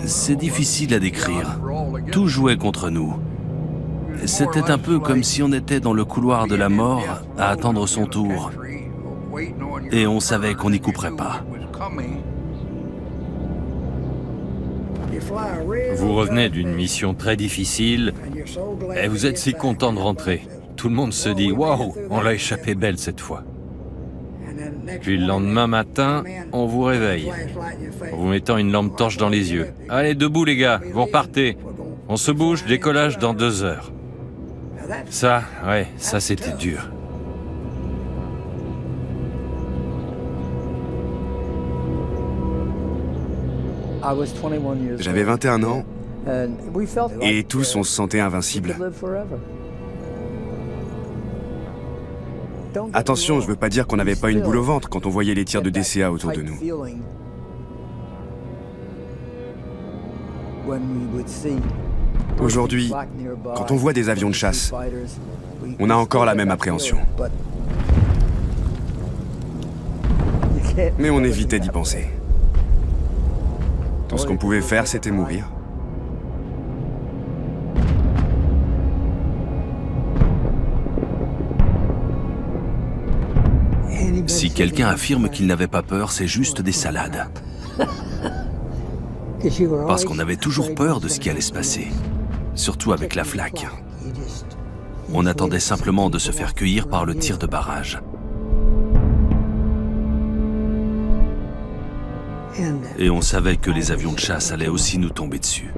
C'est difficile à décrire. Tout jouait contre nous. C'était un peu comme si on était dans le couloir de la mort à attendre son tour. Et on savait qu'on n'y couperait pas. Vous revenez d'une mission très difficile et vous êtes si content de rentrer. Tout le monde se dit « Waouh, on l'a échappé belle cette fois ». Puis le lendemain matin, on vous réveille, en vous mettant une lampe torche dans les yeux. « Allez, debout les gars, vous repartez. On se bouge, décollage dans 2 heures. » Ça, ouais, ça c'était dur. J'avais 21 ans et tous on se sentait invincibles. Attention, je veux pas dire qu'on n'avait pas une boule au ventre quand on voyait les tirs de DCA autour de nous. Aujourd'hui, quand on voit des avions de chasse, on a encore la même appréhension. Mais on évitait d'y penser. Tout ce qu'on pouvait faire, c'était mourir. Si quelqu'un affirme qu'il n'avait pas peur, c'est juste des salades. Parce qu'on avait toujours peur de ce qui allait se passer. Surtout avec la flak. On attendait simplement de se faire cueillir par le tir de barrage. Et on savait que les avions de chasse allaient aussi nous tomber dessus.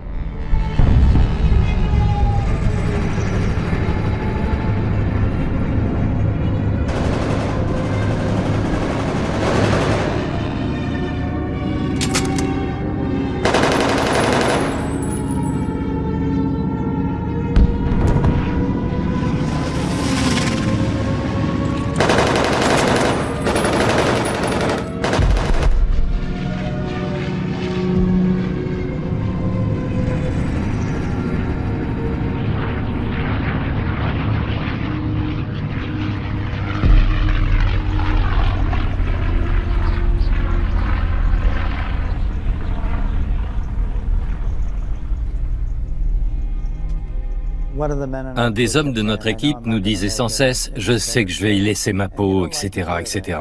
Un des hommes de notre équipe nous disait sans cesse « Je sais que je vais y laisser ma peau, etc., etc. »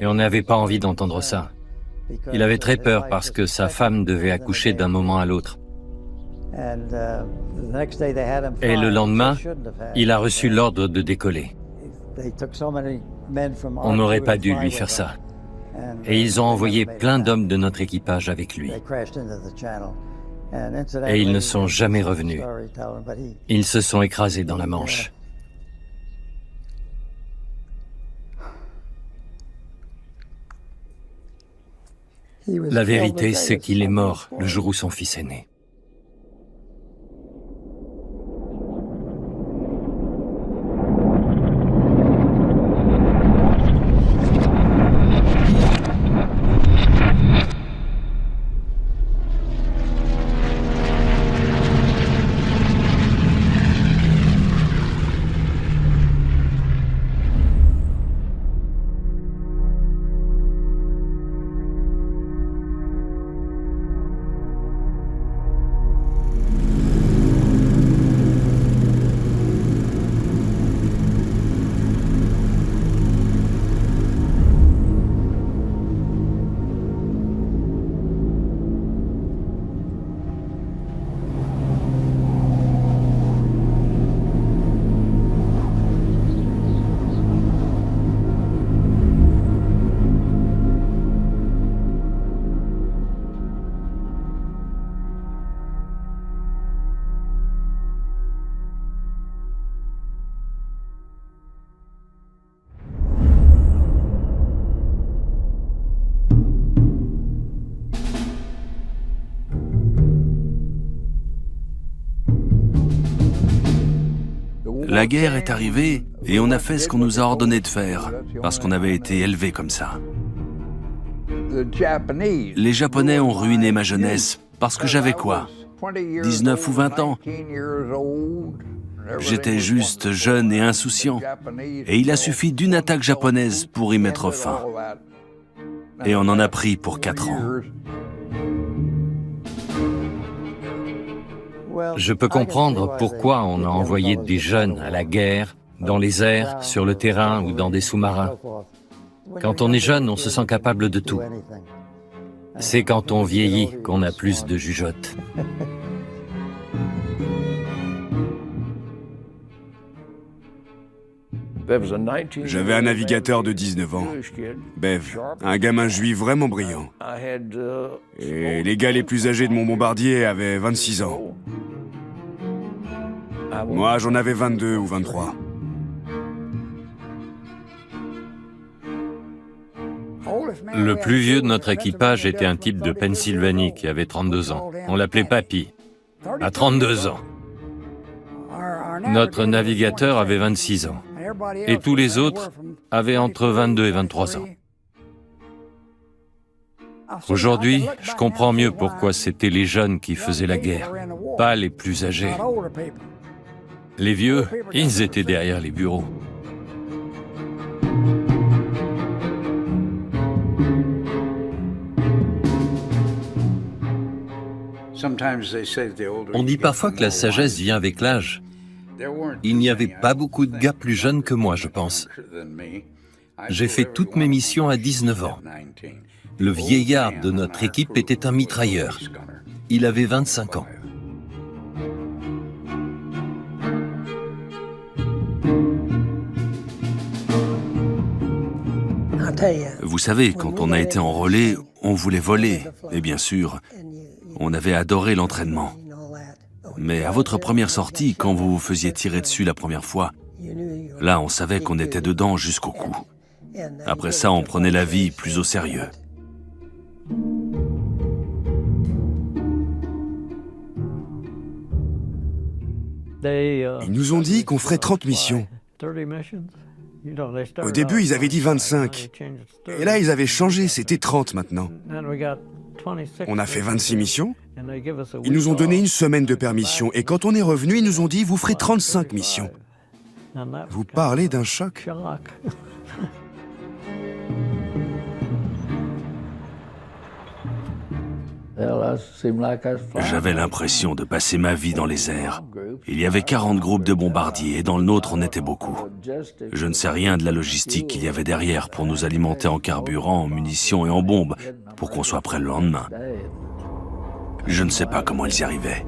Et on n'avait pas envie d'entendre ça. Il avait très peur parce que sa femme devait accoucher d'un moment à l'autre. Et le lendemain, il a reçu l'ordre de décoller. On n'aurait pas dû lui faire ça. Et ils ont envoyé plein d'hommes de notre équipage avec lui. Et ils ne sont jamais revenus. Ils se sont écrasés dans la Manche. La vérité, c'est qu'il est mort le jour où son fils est né. La guerre est arrivée et on a fait ce qu'on nous a ordonné de faire, parce qu'on avait été élevés comme ça. Les Japonais ont ruiné ma jeunesse, parce que j'avais quoi? 19 ou 20 ans? J'étais juste jeune et insouciant, et il a suffi d'une attaque japonaise pour y mettre fin. Et on en a pris pour 4 ans. Je peux comprendre pourquoi on a envoyé des jeunes à la guerre, dans les airs, sur le terrain ou dans des sous-marins. Quand on est jeune, on se sent capable de tout. C'est quand on vieillit qu'on a plus de jugeote. J'avais un navigateur de 19 ans, Bev, un gamin juif vraiment brillant. Et les gars les plus âgés de mon bombardier avaient 26 ans. Moi, j'en avais 22 ou 23. Le plus vieux de notre équipage était un type de Pennsylvanie qui avait 32 ans. On l'appelait Papy, à 32 ans. Notre navigateur avait 26 ans. Et tous les autres avaient entre 22 et 23 ans. Aujourd'hui, je comprends mieux pourquoi c'était les jeunes qui faisaient la guerre, pas les plus âgés. Les vieux, ils étaient derrière les bureaux. On dit parfois que la sagesse vient avec l'âge. Il n'y avait pas beaucoup de gars plus jeunes que moi, je pense. J'ai fait toutes mes missions à 19 ans. Le vieillard de notre équipe était un mitrailleur. Il avait 25 ans. Vous savez, quand on a été en relais, on voulait voler. Et bien sûr, on avait adoré l'entraînement. Mais à votre première sortie, quand vous vous faisiez tirer dessus la première fois, là, on savait qu'on était dedans jusqu'au cou. Après ça, on prenait la vie plus au sérieux. Ils nous ont dit qu'on ferait 30 missions. Au début, ils avaient dit 25. Et là, ils avaient changé, c'était 30 maintenant. On a fait 26 missions. Ils nous ont donné une semaine de permission. Et quand on est revenu, ils nous ont dit, vous ferez 35 missions. Vous parlez d'un choc. J'avais l'impression de passer ma vie dans les airs. Il y avait 40 groupes de bombardiers et dans le nôtre, on était beaucoup. Je ne sais rien de la logistique qu'il y avait derrière pour nous alimenter en carburant, en munitions et en bombes pour qu'on soit prêt le lendemain. Je ne sais pas comment ils y arrivaient.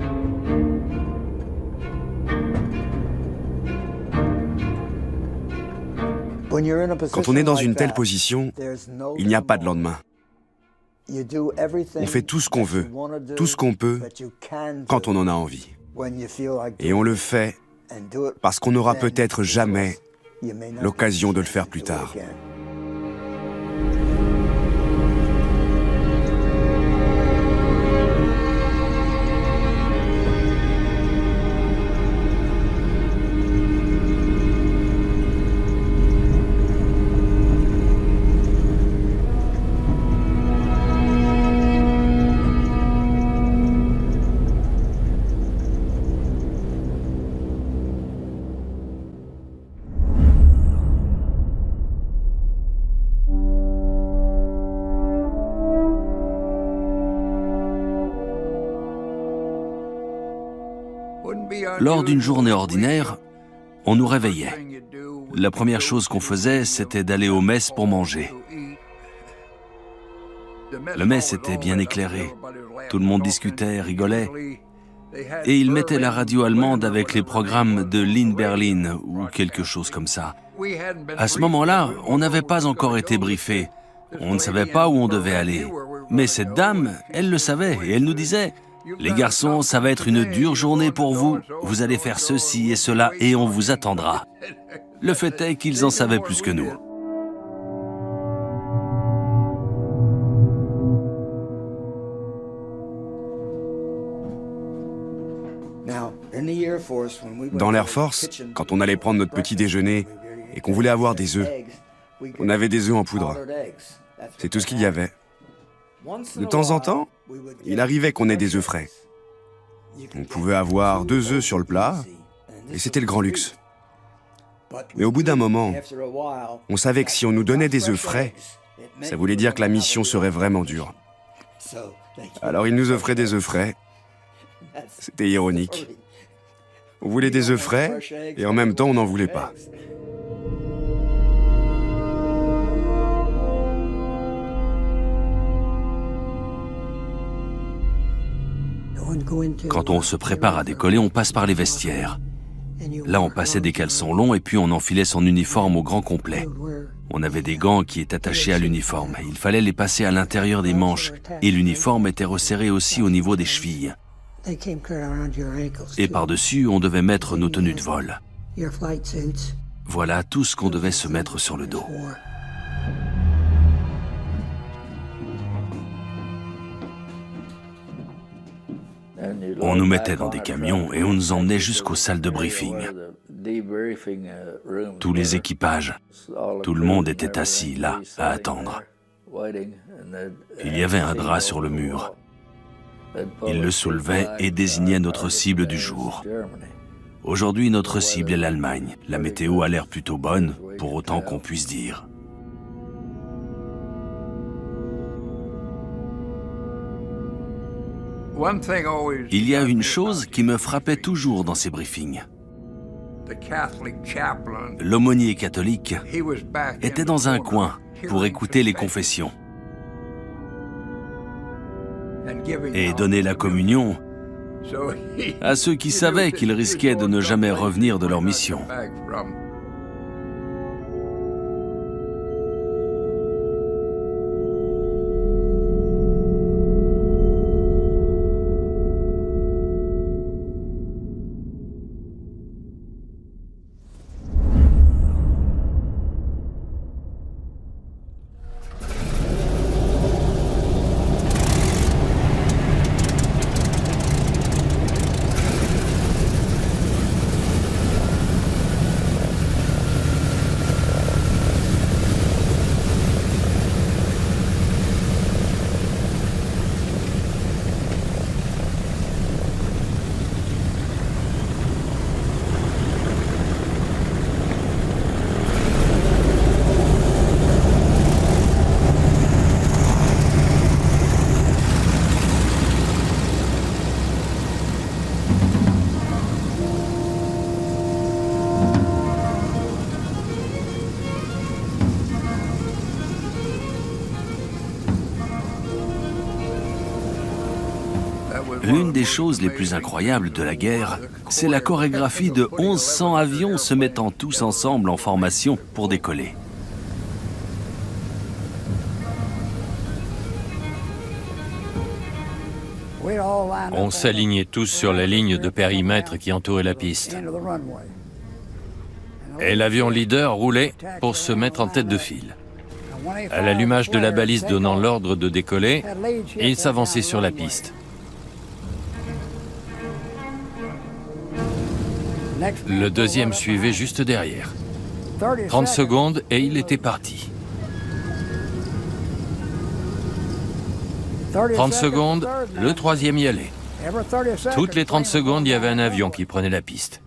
Quand on est dans une telle position, il n'y a pas de lendemain. On fait tout ce qu'on veut, tout ce qu'on peut, quand on en a envie. Et on le fait parce qu'on n'aura peut-être jamais l'occasion de le faire plus tard. Lors d'une journée ordinaire, on nous réveillait. La première chose qu'on faisait, c'était d'aller au mess pour manger. Le mess était bien éclairé. Tout le monde discutait, rigolait. Et ils mettaient la radio allemande avec les programmes de Lynn Berlin ou quelque chose comme ça. À ce moment-là, on n'avait pas encore été briefé. On ne savait pas où on devait aller. Mais cette dame, elle le savait et elle nous disait « Les garçons, ça va être une dure journée pour vous. Vous allez faire ceci et cela et on vous attendra. » Le fait est qu'ils en savaient plus que nous. Dans l'Air Force, quand on allait prendre notre petit déjeuner et qu'on voulait avoir des œufs, on avait des œufs en poudre. C'est tout ce qu'il y avait. De temps en temps, il arrivait qu'on ait des œufs frais. On pouvait avoir 2 œufs sur le plat, et c'était le grand luxe. Mais au bout d'un moment, on savait que si on nous donnait des œufs frais, ça voulait dire que la mission serait vraiment dure. Alors ils nous offraient des œufs frais, C'était ironique. On voulait des œufs frais, et en même temps, on n'en voulait pas. Quand on se prépare à décoller, on passe par les vestiaires. Là, on passait des caleçons longs et puis on enfilait son uniforme au grand complet. On avait des gants qui étaient attachés à l'uniforme. Il fallait les passer à l'intérieur des manches et l'uniforme était resserré aussi au niveau des chevilles. Et par-dessus, on devait mettre nos tenues de vol. Voilà tout ce qu'on devait se mettre sur le dos. On nous mettait dans des camions et on nous emmenait jusqu'aux salles de briefing. Tous les équipages, tout le monde était assis là, à attendre. Il y avait un drap sur le mur. Il le soulevait et désignait notre cible du jour. Aujourd'hui, notre cible est l'Allemagne. La météo a l'air plutôt bonne, pour autant qu'on puisse dire. Il y a une chose qui me frappait toujours dans ces briefings. L'aumônier catholique était dans un coin pour écouter les confessions et donner la communion à ceux qui savaient qu'ils risquaient de ne jamais revenir de leur mission. L'une des choses les plus incroyables de la guerre, c'est la chorégraphie de 1100 avions se mettant tous ensemble en formation pour décoller. On s'alignait tous sur la ligne de périmètre qui entourait la piste. Et l'avion leader roulait pour se mettre en tête de file. À l'allumage de la balise donnant l'ordre de décoller, il s'avançait sur la piste. Le deuxième suivait juste derrière. 30 secondes et il était parti. 30 secondes, le troisième y allait. Toutes les 30 secondes, il y avait un avion qui prenait la piste.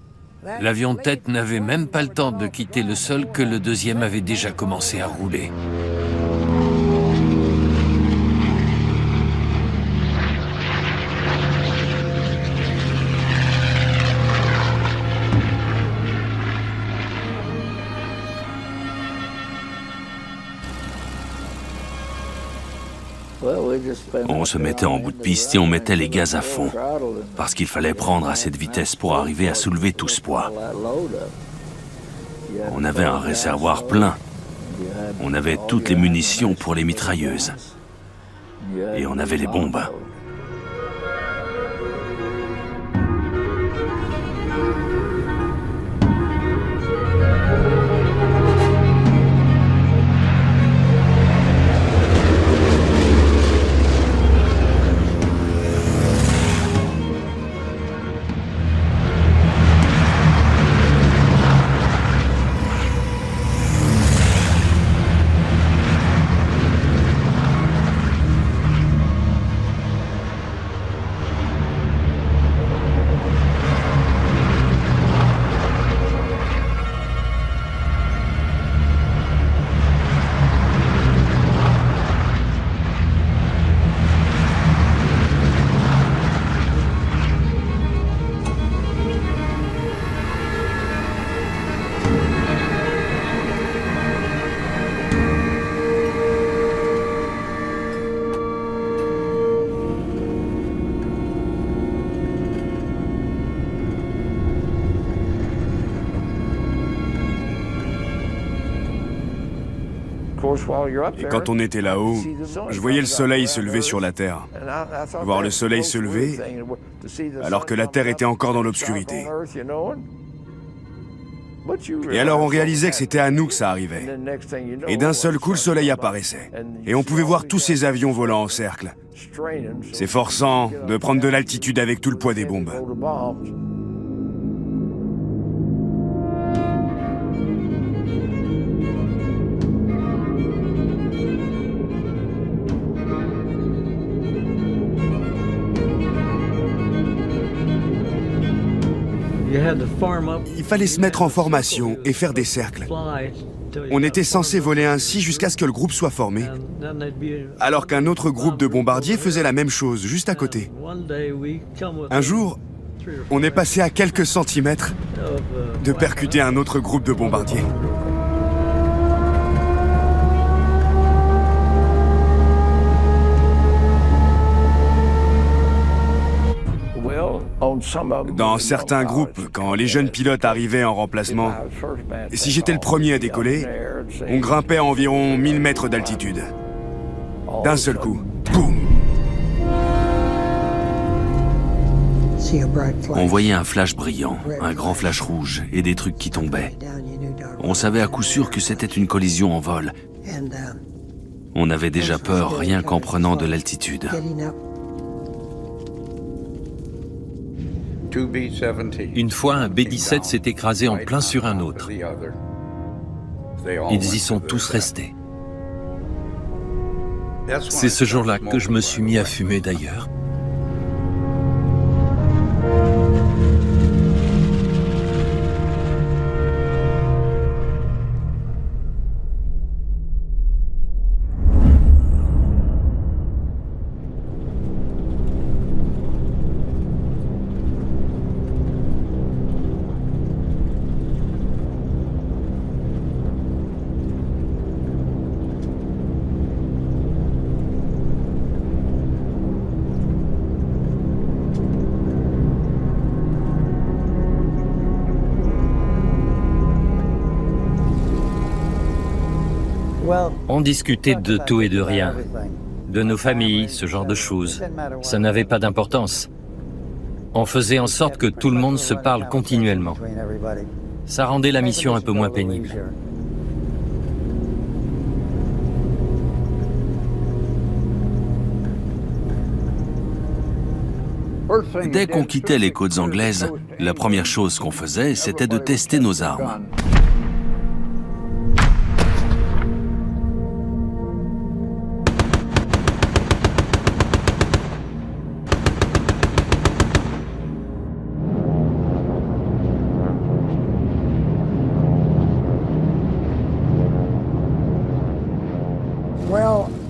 L'avion de tête n'avait même pas le temps de quitter le sol que le deuxième avait déjà commencé à rouler. On se mettait en bout de piste et on mettait les gaz à fond, parce qu'il fallait prendre assez de vitesse pour arriver à soulever tout ce poids. On avait un réservoir plein. On avait toutes les munitions pour les mitrailleuses. Et on avait les bombes. Et quand on était là-haut, je voyais le soleil se lever sur la Terre. Voir le soleil se lever, alors que la Terre était encore dans l'obscurité. Et alors on réalisait que c'était à nous que ça arrivait. Et d'un seul coup, le soleil apparaissait. Et on pouvait voir tous ces avions volant en cercle. C'est forçant de prendre de l'altitude avec tout le poids des bombes. Il fallait se mettre en formation et faire des cercles. On était censé voler ainsi jusqu'à ce que le groupe soit formé, alors qu'un autre groupe de bombardiers faisait la même chose, juste à côté. Un jour, on est passé à quelques centimètres de percuter un autre groupe de bombardiers. Dans certains groupes, quand les jeunes pilotes arrivaient en remplacement, si j'étais le premier à décoller, on grimpait à environ 1000 mètres d'altitude. D'un seul coup, boum! On voyait un flash brillant, un grand flash rouge et des trucs qui tombaient. On savait à coup sûr que c'était une collision en vol. On avait déjà peur rien qu'en prenant de l'altitude. Une fois, un B-17 s'est écrasé en plein sur un autre. Ils y sont tous restés. C'est ce jour-là que je me suis mis à fumer d'ailleurs. On discutait de tout et de rien, de nos familles, ce genre de choses. Ça n'avait pas d'importance. On faisait en sorte que tout le monde se parle continuellement. Ça rendait la mission un peu moins pénible. Dès qu'on quittait les côtes anglaises, la première chose qu'on faisait, c'était de tester nos armes.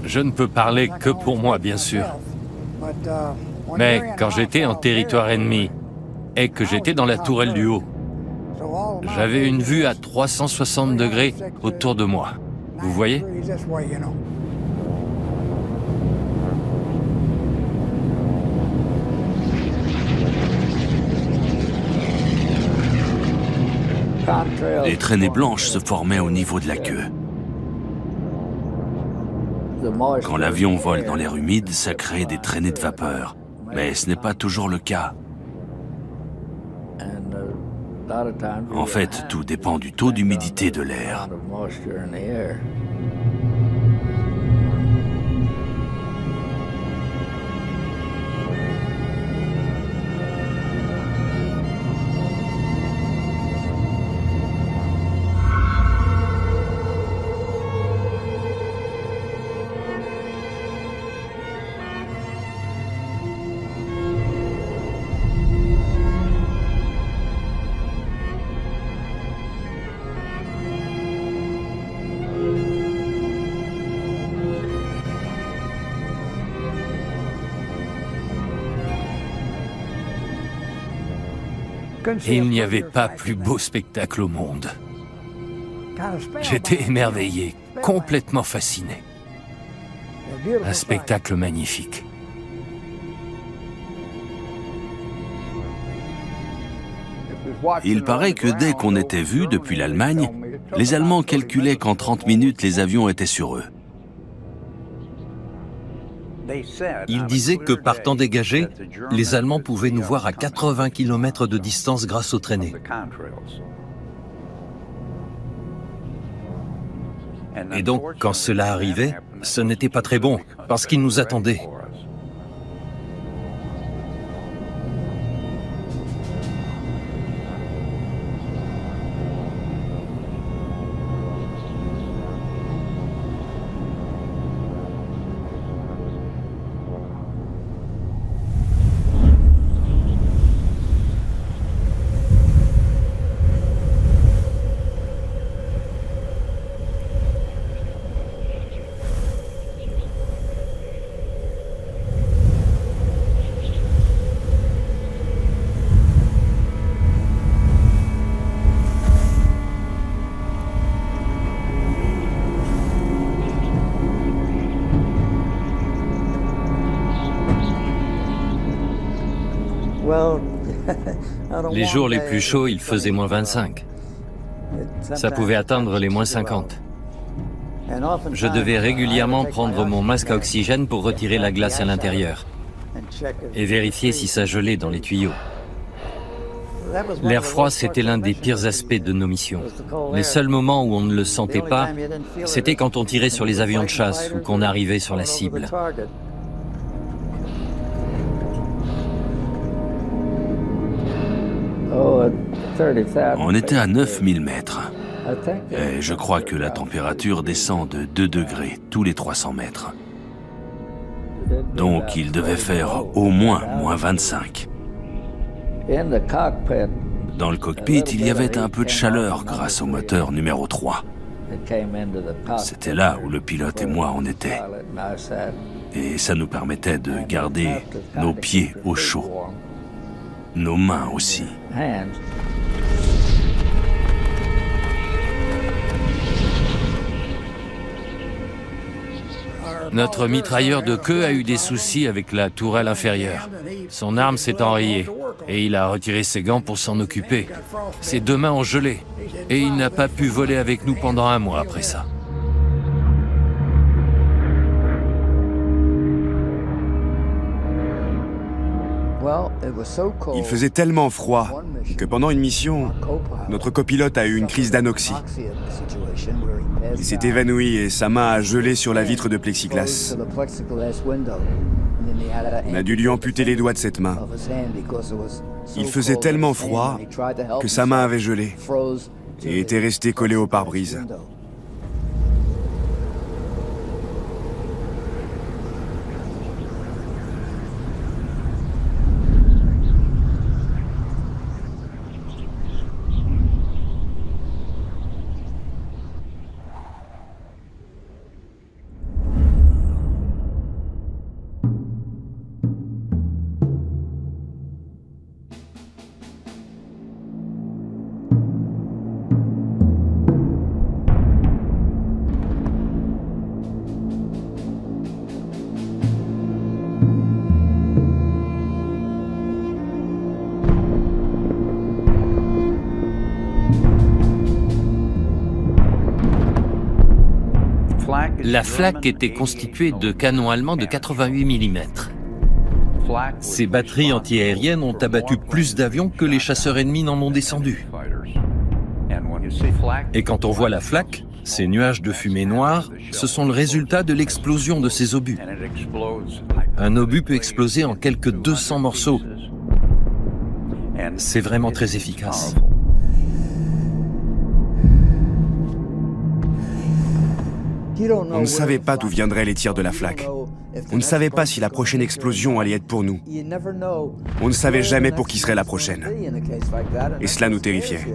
Je ne peux parler que pour moi, bien sûr. Mais quand j'étais en territoire ennemi et que j'étais dans la tourelle du haut, j'avais une vue à 360 degrés autour de moi. Vous voyez? Les traînées blanches se formaient au niveau de la queue. Quand l'avion vole dans l'air humide, ça crée des traînées de vapeur. Mais ce n'est pas toujours le cas. En fait, tout dépend du taux d'humidité de l'air. Et il n'y avait pas plus beau spectacle au monde. J'étais émerveillé, complètement fasciné. Un spectacle magnifique. Il paraît que dès qu'on était vu depuis l'Allemagne, Les Allemands calculaient qu'en 30 minutes, les avions étaient sur eux. Il disait que par temps dégagé, les Allemands pouvaient nous voir à 80 km de distance grâce aux traînées. Et donc, quand cela arrivait, ce n'était pas très bon, parce qu'ils nous attendaient. Les jours les plus chauds, il faisait moins 25. Ça pouvait atteindre les moins 50. Je devais régulièrement prendre mon masque à oxygène pour retirer la glace à l'intérieur et vérifier si ça gelait dans les tuyaux. L'air froid, c'était l'un des pires aspects de nos missions. Les seuls moments où on ne le sentait pas, c'était quand on tirait sur les avions de chasse ou qu'on arrivait sur la cible. On était à 9000 mètres. Et je crois que la température descend de 2 degrés tous les 300 mètres. Donc il devait faire au moins moins 25. Dans le cockpit, il y avait un peu de chaleur grâce au moteur numéro 3. C'était là où le pilote et moi en étaient. Et ça nous permettait de garder nos pieds au chaud. Nos mains aussi. Notre mitrailleur de queue a eu des soucis avec la tourelle inférieure. Son arme s'est enrayée et il a retiré ses gants pour s'en occuper. Ses 2 mains ont gelé et il n'a pas pu voler avec nous pendant 1 mois après ça. Il faisait tellement froid que pendant une mission, notre copilote a eu une crise d'anoxie. Il s'est évanoui et sa main a gelé sur la vitre de plexiglas. On a dû lui amputer les doigts de cette main. Il faisait tellement froid que sa main avait gelé et était restée collée au pare-brise. La flak était constituée de canons allemands de 88 mm. Ces batteries antiaériennes ont abattu plus d'avions que les chasseurs ennemis n'en ont descendu. Et quand on voit la flak, ces nuages de fumée noire, ce sont le résultat de l'explosion de ces obus. Un obus peut exploser en quelques 200 morceaux. C'est vraiment très efficace. On ne savait pas d'où viendraient les tirs de la flak. On ne savait pas si la prochaine explosion allait être pour nous. On ne savait jamais pour qui serait la prochaine. Et cela nous terrifiait.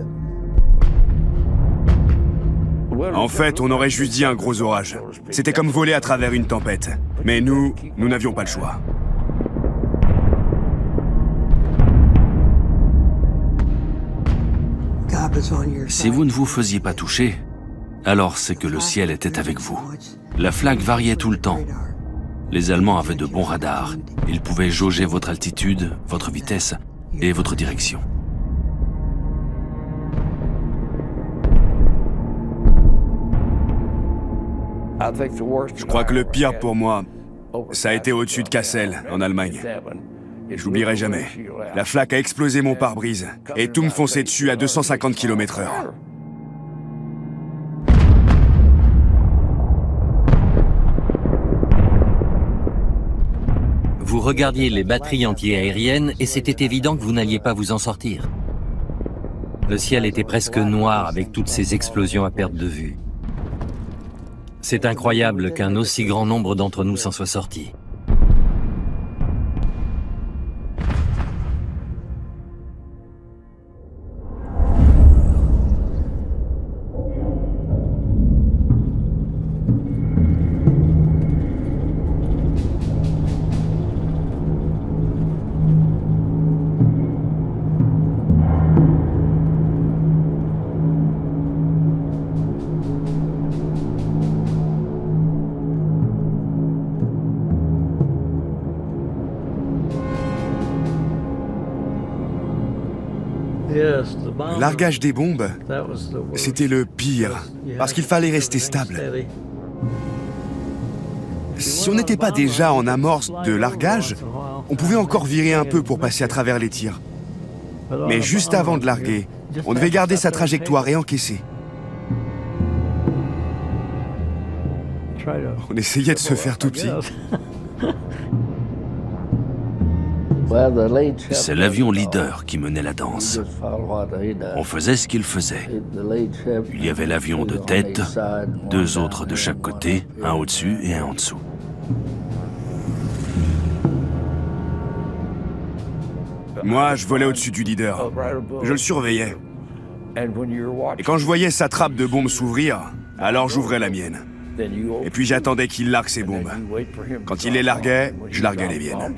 En fait, on aurait juste dit un gros orage. C'était comme voler à travers une tempête. Mais nous n'avions pas le choix. Si vous ne vous faisiez pas toucher, alors c'est que le ciel était avec vous. La flak variait tout le temps. Les Allemands avaient de bons radars. Ils pouvaient jauger votre altitude, votre vitesse et votre direction. Je crois que le pire pour moi, ça a été au-dessus de Kassel, en Allemagne. J'oublierai jamais. La flaque a explosé mon pare-brise et tout me fonçait dessus à 250 km/h. Vous regardiez les batteries anti-aériennes et c'était évident que vous n'alliez pas vous en sortir. Le ciel était presque noir avec toutes ces explosions à perte de vue. C'est incroyable qu'un aussi grand nombre d'entre nous s'en soit sorti. Le largage des bombes, c'était le pire, parce qu'il fallait rester stable. Si on n'était pas déjà en amorce de largage, on pouvait encore virer un peu pour passer à travers les tirs. Mais juste avant de larguer, on devait garder sa trajectoire et encaisser. On essayait de se faire tout petit. C'est l'avion leader qui menait la danse. On faisait ce qu'il faisait. Il y avait l'avion de tête, 2 autres de chaque côté, un au-dessus et un en dessous. Moi, je volais au-dessus du leader. Je le surveillais. Et quand je voyais sa trappe de bombes s'ouvrir, alors j'ouvrais la mienne. Et puis j'attendais qu'il largue ses bombes. Quand il les larguait, je larguais les miennes.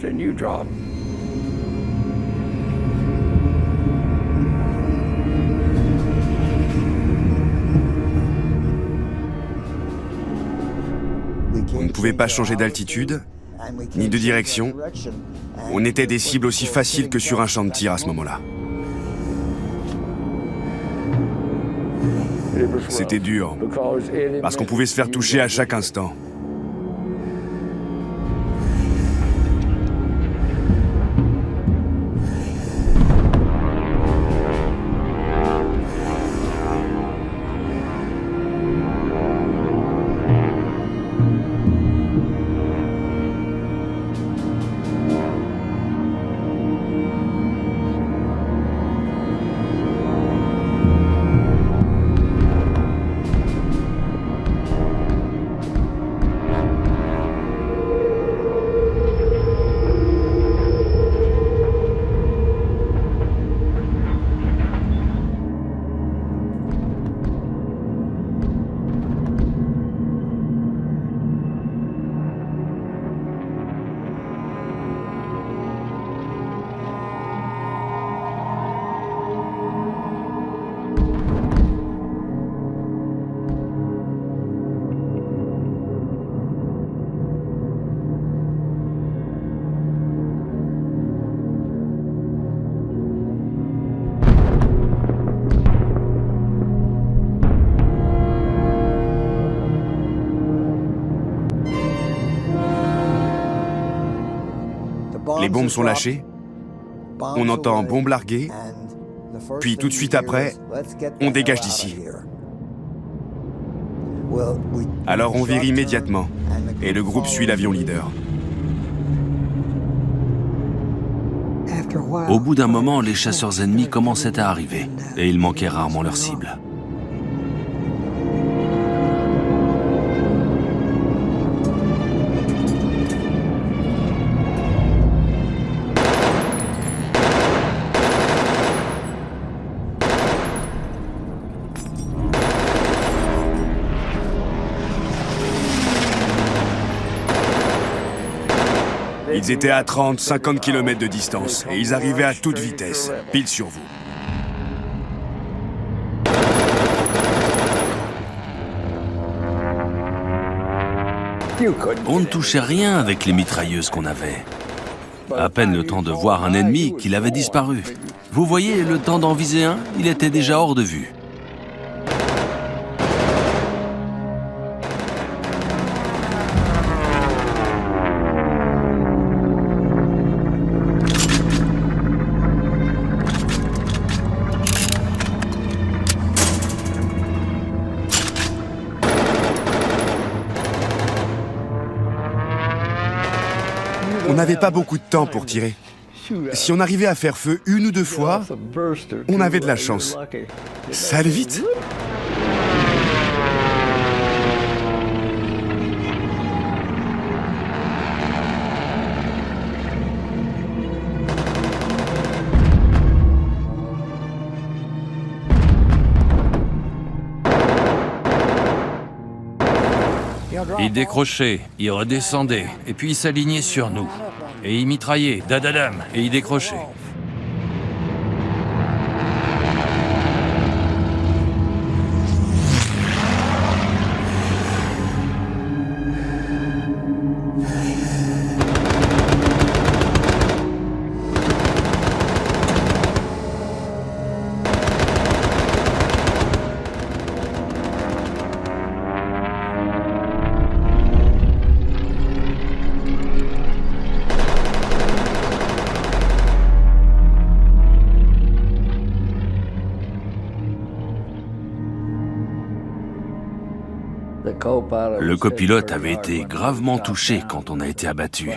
On ne pouvait pas changer d'altitude, ni de direction. On était des cibles aussi faciles que sur un champ de tir à ce moment-là. C'était dur, parce qu'on pouvait se faire toucher à chaque instant. Les bombes sont lâchées, on entend bombe larguée, puis tout de suite après, on dégage d'ici. Alors on vire immédiatement, et le groupe suit l'avion leader. Au bout d'un moment, les chasseurs ennemis commençaient à arriver, et ils manquaient rarement leur cible. Ils étaient à 30, 50 km de distance, et ils arrivaient à toute vitesse, pile sur vous. On ne touchait rien avec les mitrailleuses qu'on avait. À peine le temps de voir un ennemi qu'il avait disparu. Vous voyez, le temps d'en viser un, il était déjà hors de vue. n'avait pas beaucoup de temps pour tirer. Si on arrivait à faire feu une ou deux fois, on avait de la chance. Ça allait vite. Il décrochait, il redescendait, et puis il s'alignait sur nous. Et il mitraillait, dadadam, et il décrochait. Le copilote avait été gravement touché quand on a été abattu.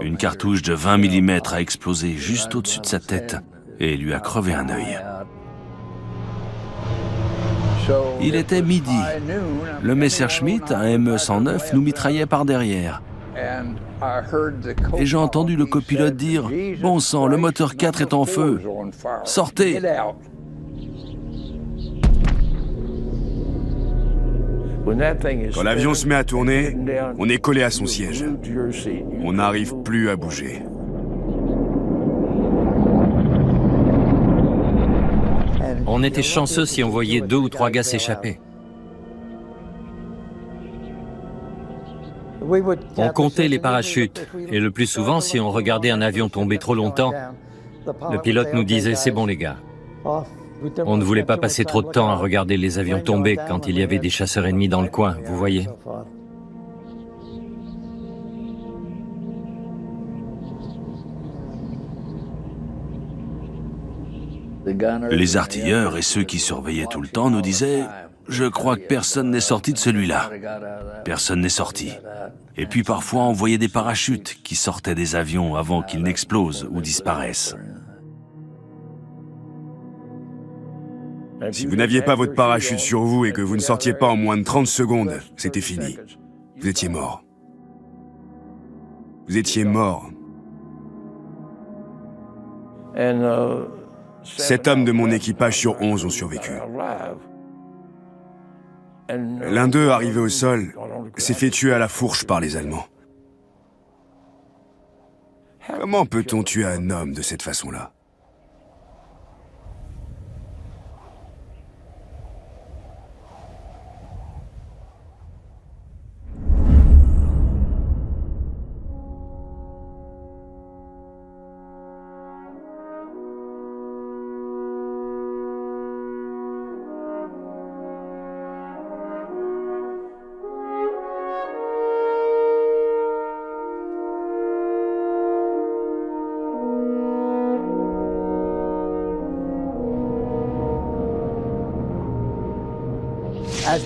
Une cartouche de 20 mm a explosé juste au-dessus de sa tête et lui a crevé un œil. Il était midi. Le Messerschmitt, un ME-109, nous mitraillait par derrière. Et j'ai entendu le copilote dire « Bon sang, le moteur 4 est en feu. Sortez !» Quand l'avion se met à tourner, on est collé à son siège. On n'arrive plus à bouger. On était chanceux si on voyait 2 ou 3 gars s'échapper. On comptait les parachutes, et le plus souvent, si on regardait un avion tomber trop longtemps, le pilote nous disait « C'est bon les gars ». On ne voulait pas passer trop de temps à regarder les avions tomber quand il y avait des chasseurs ennemis dans le coin, vous voyez. Les artilleurs et ceux qui surveillaient tout le temps nous disaient « Je crois que personne n'est sorti de celui-là. » Personne n'est sorti. Et puis parfois on voyait des parachutes qui sortaient des avions avant qu'ils n'explosent ou disparaissent. Si vous n'aviez pas votre parachute sur vous et que vous ne sortiez pas en moins de 30 secondes, c'était fini. Vous étiez mort. Vous étiez mort. 7 hommes de mon équipage sur 11 ont survécu. L'un d'eux, arrivé au sol, s'est fait tuer à la fourche par les Allemands. Comment peut-on tuer un homme de cette façon-là ?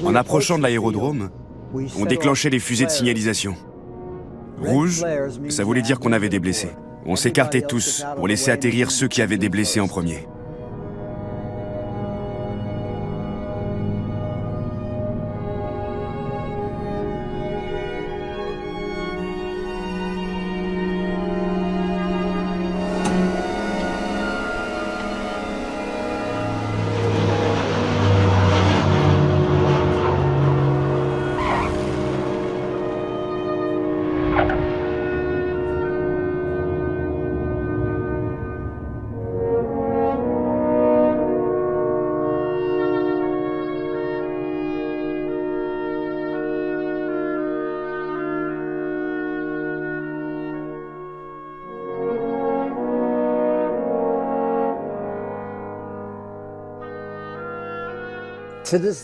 En approchant de l'aérodrome, on déclenchait les fusées de signalisation. Rouge, ça voulait dire qu'on avait des blessés. On s'écartait tous pour laisser atterrir ceux qui avaient des blessés en premier.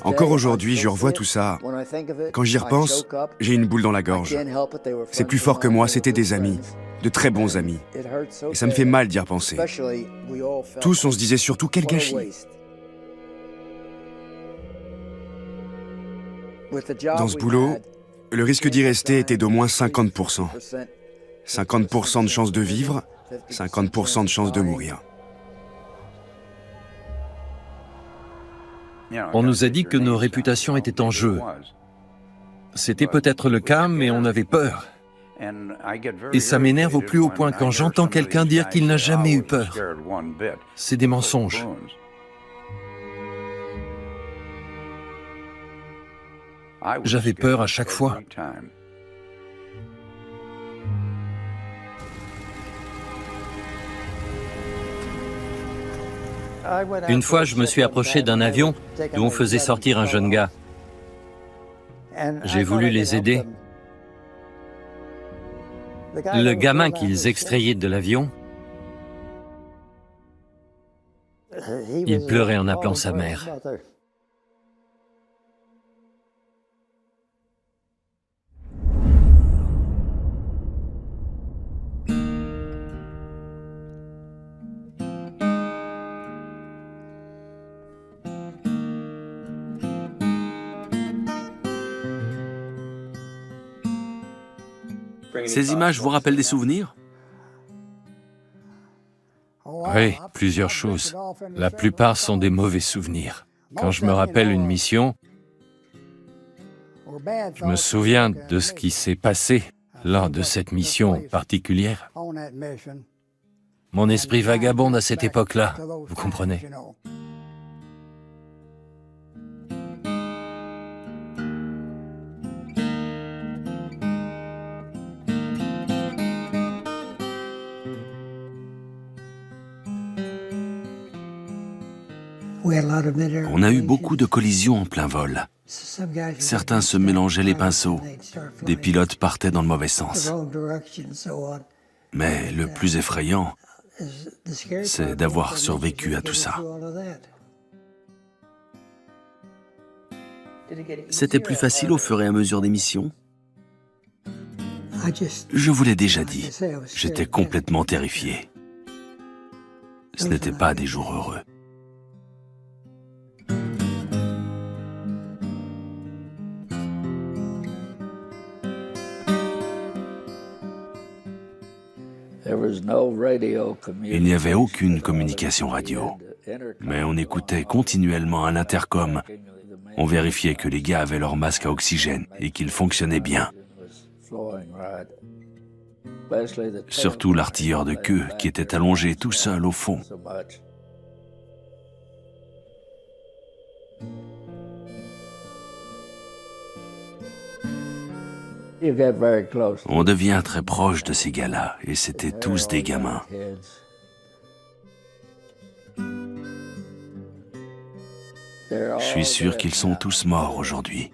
Encore aujourd'hui, je revois tout ça. Quand j'y repense, j'ai une boule dans la gorge. C'est plus fort que moi, c'était des amis, de très bons amis. Et ça me fait mal d'y repenser. Tous, on se disait surtout quel gâchis. Dans ce boulot, le risque d'y rester était d'au moins 50%. 50% de chances de vivre, 50% de chances de mourir. On nous a dit que nos réputations étaient en jeu. C'était peut-être le cas, mais on avait peur. Et ça m'énerve au plus haut point quand j'entends quelqu'un dire qu'il n'a jamais eu peur. C'est des mensonges. J'avais peur à chaque fois. Une fois, je me suis approché d'un avion où on faisait sortir un jeune gars. J'ai voulu les aider. Le gamin qu'ils extrayaient de l'avion, il pleurait en appelant sa mère. Ces images vous rappellent des souvenirs? Oui, plusieurs choses. La plupart sont des mauvais souvenirs. Quand je me rappelle une mission, je me souviens de ce qui s'est passé lors de cette mission particulière. Mon esprit vagabonde à cette époque-là, vous comprenez. On a eu beaucoup de collisions en plein vol. Certains se mélangeaient les pinceaux. Des pilotes partaient dans le mauvais sens. Mais le plus effrayant, c'est d'avoir survécu à tout ça. C'était plus facile au fur et à mesure des missions? Je vous l'ai déjà dit, j'étais complètement terrifié. Ce n'étaient pas des jours heureux. Il n'y avait aucune communication radio, mais on écoutait continuellement à l'intercom. On vérifiait que les gars avaient leur masque à oxygène et qu'ils fonctionnaient bien. Surtout l'artilleur de queue qui était allongé tout seul au fond. On devient très proche de ces gars-là, et c'étaient tous des gamins. Je suis sûr qu'ils sont tous morts aujourd'hui.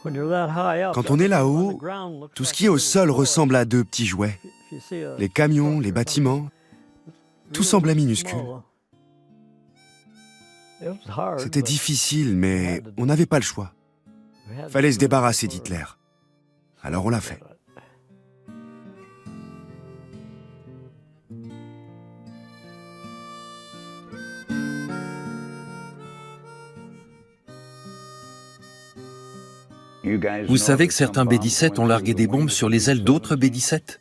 Quand on est là-haut, tout ce qui est au sol ressemble à de petits jouets. Les camions, les bâtiments, tout semblait minuscule. C'était difficile, mais on n'avait pas le choix. Fallait se débarrasser d'Hitler. Alors on l'a fait. Vous savez que certains B-17 ont largué des bombes sur les ailes d'autres B-17 ?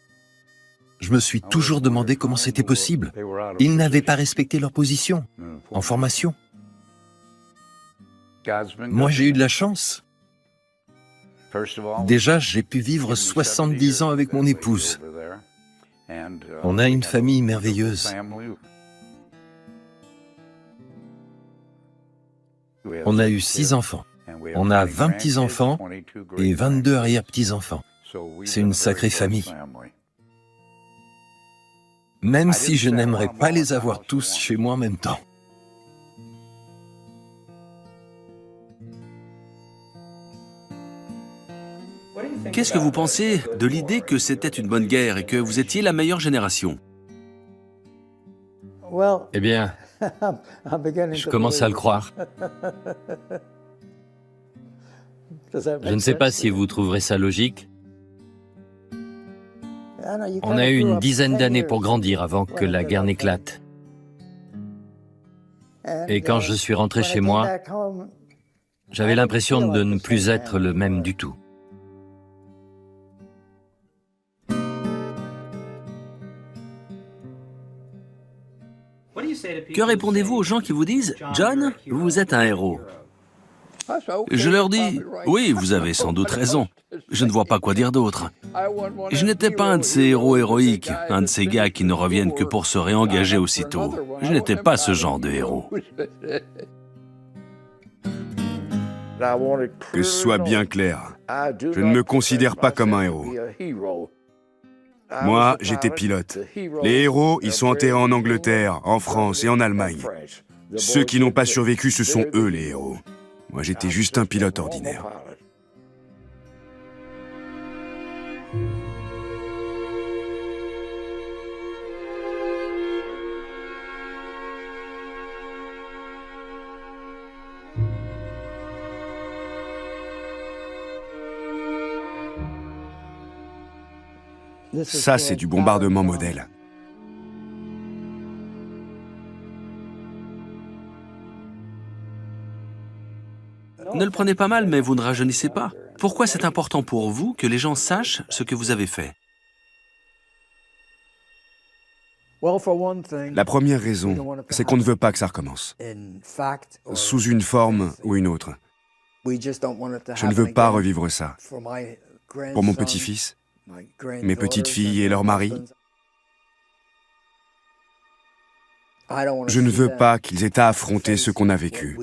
Je me suis toujours demandé comment c'était possible. Ils n'avaient pas respecté leur position, en formation. Moi, j'ai eu de la chance. Déjà, j'ai pu vivre 70 ans avec mon épouse. On a une famille merveilleuse. On a eu 6 enfants. On a 20 petits-enfants et 22 arrière-petits-enfants. C'est une sacrée famille. Même si je n'aimerais pas les avoir tous chez moi en même temps. Qu'est-ce que vous pensez de l'idée que c'était une bonne guerre et que vous étiez la meilleure génération? Eh bien, je commence à le croire. Je ne sais pas si vous trouverez ça logique. On a eu une dizaine d'années pour grandir avant que la guerre n'éclate. Et quand je suis rentré chez moi, j'avais l'impression de ne plus être le même du tout. Que répondez-vous aux gens qui vous disent « John, vous êtes un héros ». Je leur dis « Oui, vous avez sans doute raison. Je ne vois pas quoi dire d'autre. Je n'étais pas un de ces héros héroïques, un de ces gars qui ne reviennent que pour se réengager aussitôt. Je n'étais pas ce genre de héros. » Que ce soit bien clair, je ne me considère pas comme un héros. Moi, j'étais pilote. Les héros, ils sont enterrés en Angleterre, en France et en Allemagne. Ceux qui n'ont pas survécu, ce sont eux les héros. Moi, j'étais juste un pilote ordinaire. Ça, c'est du bombardement modèle. Ne le prenez pas mal, mais vous ne rajeunissez pas. Pourquoi c'est important pour vous que les gens sachent ce que vous avez fait? La première raison, c'est qu'on ne veut pas que ça recommence. Sous une forme ou une autre. Je ne veux pas revivre ça. Pour mon petit-fils, mes petites filles et leurs maris. Je ne veux pas qu'ils aient à affronter ce qu'on a vécu.